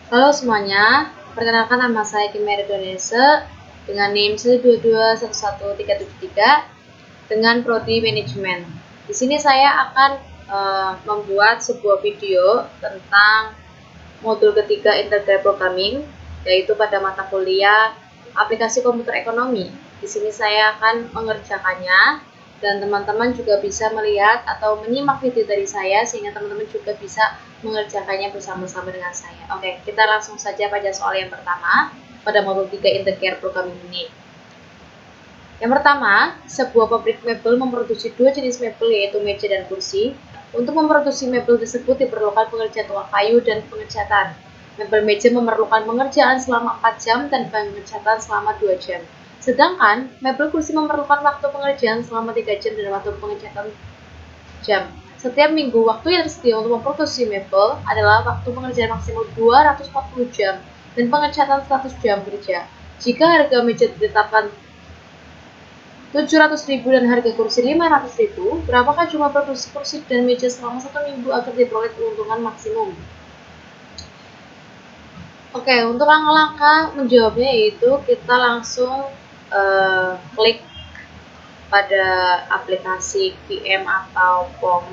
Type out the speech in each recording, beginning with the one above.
Halo semuanya, perkenalkan nama saya Kimera Donese dengan NIM 122111373 dengan Prodi Manajemen. Di sini saya akan membuat sebuah video tentang modul ketiga Integral Programming, yaitu pada mata kuliah Aplikasi Komputer Ekonomi. Di sini saya akan mengerjakannya dan teman-teman juga bisa melihat atau menyimak video dari saya sehingga teman-teman juga bisa mengerjakannya bersama-sama dengan saya. Oke, kita langsung saja pada soal yang pertama pada modul 3 Integral Programming ini. Yang pertama, sebuah pabrik mebel memproduksi dua jenis mebel yaitu meja dan kursi. Untuk memproduksi mebel tersebut diperlukan pengerjaan tuak kayu dan pengecatan. Mebel meja memerlukan pengerjaan selama 4 jam dan pengecatan selama 2 jam. Sedangkan mebel kursi memerlukan waktu pengerjaan selama 3 jam dan waktu pengecatan jam. Setiap minggu, waktu yang tersedia untuk memproduksi mebel adalah waktu pengerjaan maksimal 240 jam dan pengecatan 100 jam kerja. Jika harga meja ditetapkan 700.000 dan harga kursi 500.000, berapakah jumlah produksi kursi dan meja selama 1 minggu agar diperoleh keuntungan maksimum? Oke, untuk langkah-langkah menjawabnya yaitu kita langsung klik pada aplikasi QM atau POM.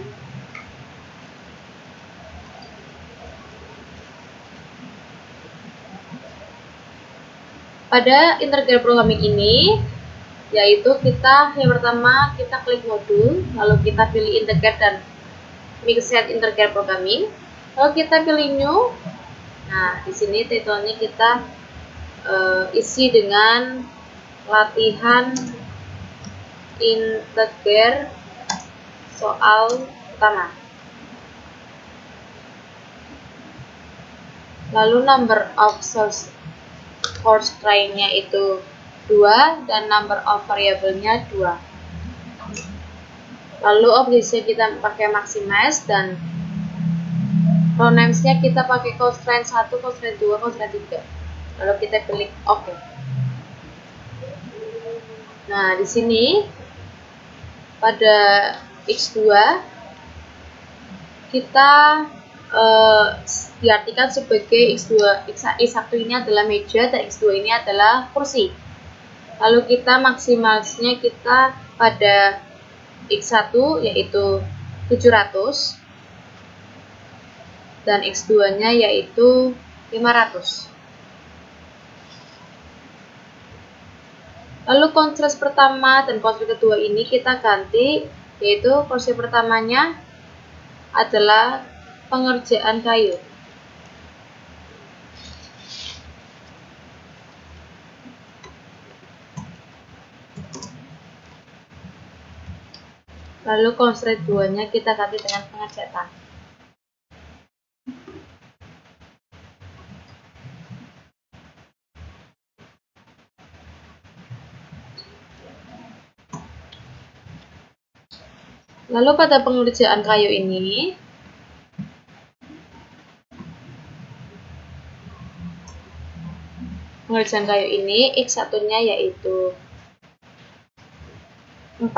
Pada Integral Programming ini, yaitu yang pertama kita klik modul, lalu kita pilih Integrate dan Mixed Integral Programming, lalu kita pilih New. Nah, di sini titlenya kita isi dengan latihan integer soal pertama. Lalu number of source try-nya itu 2 dan number of variabelnya 2. Lalu objeknya kita pakai maximize dan pronamesnya kita pakai constraint 1, constraint 2, constraint 3. Lalu kita klik OK. Nah, di sini pada X2 kita diartikan sebagai X1 ini adalah meja dan X2 ini adalah kursi. Lalu kita maksimalnya kita pada X1 yaitu 700 dan X2 nya yaitu 500. Lalu constraint pertama dan constraint kedua ini kita ganti, yaitu constraint pertamanya adalah pengerjaan kayu. Lalu constraint 2-nya kita ganti dengan pengecatan. Lalu pada pengerjaan kayu ini, X1-nya yaitu 4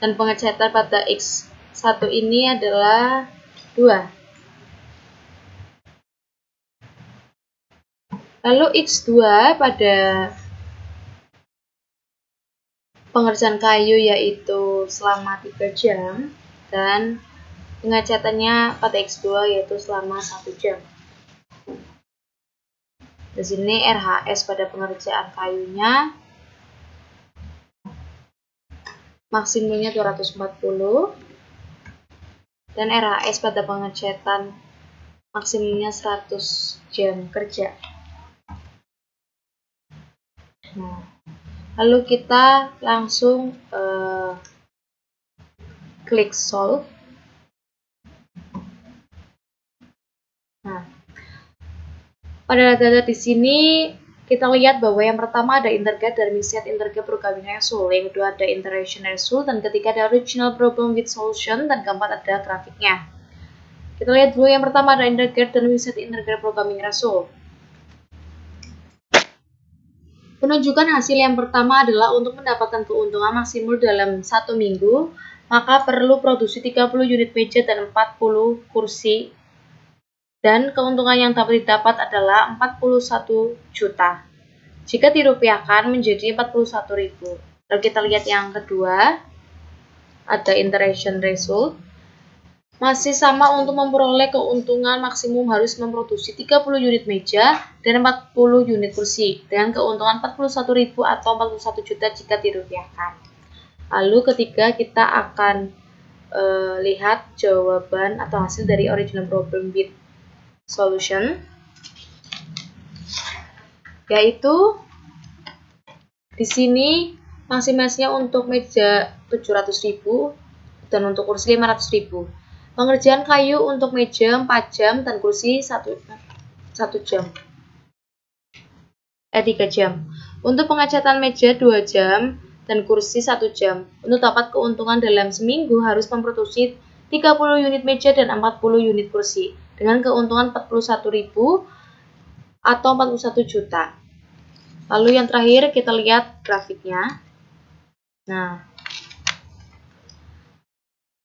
dan pengecatan pada X1 ini adalah 2. Lalu X2 pada pengerjaan kayu yaitu selama 3 jam dan pengecatannya pada X2 yaitu selama 1 jam. Di sini RHS pada pengerjaan kayunya maksimumnya 240 dan RHS pada pengecatan maksimumnya 100 jam kerja. Nah, lalu kita langsung klik solve. Nah, pada data di sini kita lihat bahwa yang pertama ada integrate dan mixed integer programming result, yang kedua ada iteration result, dan ketiga ada original problem with solution, dan keempat ada grafiknya. Kita lihat dulu yang pertama ada integrate dan mixed integer programming result. Penunjukan hasil yang pertama adalah untuk mendapatkan keuntungan maksimal dalam 1 minggu, maka perlu produksi 30 unit meja dan 40 kursi Dan keuntungan yang dapat didapat adalah 41 juta. Jika dirupiahkan menjadi 41.000. Lalu kita lihat yang kedua, ada interaction result. Masih sama untuk memperoleh keuntungan maksimum harus memproduksi 30 unit meja dan 40 unit kursi dengan keuntungan 41.000 atau 41 juta jika dirupiahkan. Lalu ketiga kita akan lihat jawaban atau hasil dari original problem with solution, yaitu di sini maksimasinya untuk meja 700.000 dan untuk kursi 500.000. Pengerjaan kayu untuk meja 4 jam dan kursi 1 jam. 3 jam. Untuk pengecatan meja 2 jam dan kursi 1 jam. Untuk dapat keuntungan dalam seminggu harus memproduksi 30 unit meja dan 40 unit kursi dengan keuntungan 41.000 atau 41 juta. Lalu yang terakhir kita lihat grafiknya. Nah,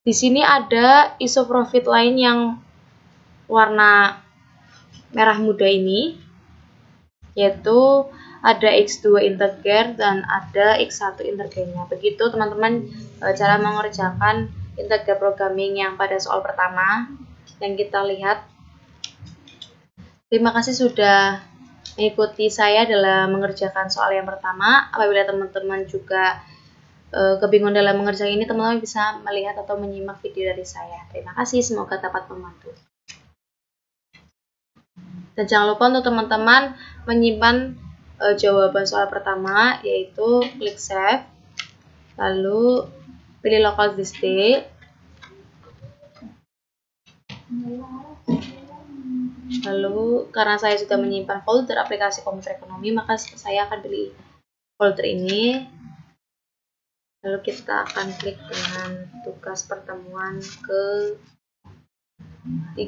di sini ada iso profit lain yang warna merah muda ini, yaitu ada X2 integer dan ada X1 integernya. Begitu teman-teman cara mengerjakan integer programming yang pada soal pertama yang kita lihat. Terima kasih sudah mengikuti saya dalam mengerjakan soal yang pertama. Apabila teman-teman juga kebingungan dalam mengerjakan ini, teman-teman bisa melihat atau menyimak video dari saya. Terima kasih, semoga dapat membantu. Dan jangan lupa untuk teman-teman menyimpan jawaban soal pertama, yaitu klik save, lalu pilih local disk. Lalu karena saya sudah menyimpan folder aplikasi komputer ekonomi, maka saya akan pilih folder ini. Lalu kita akan klik dengan tugas pertemuan ke-3.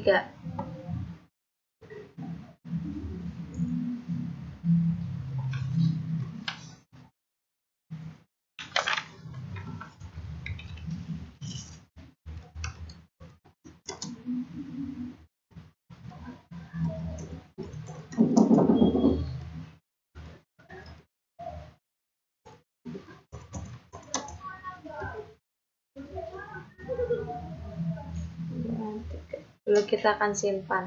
Lalu kita akan simpan.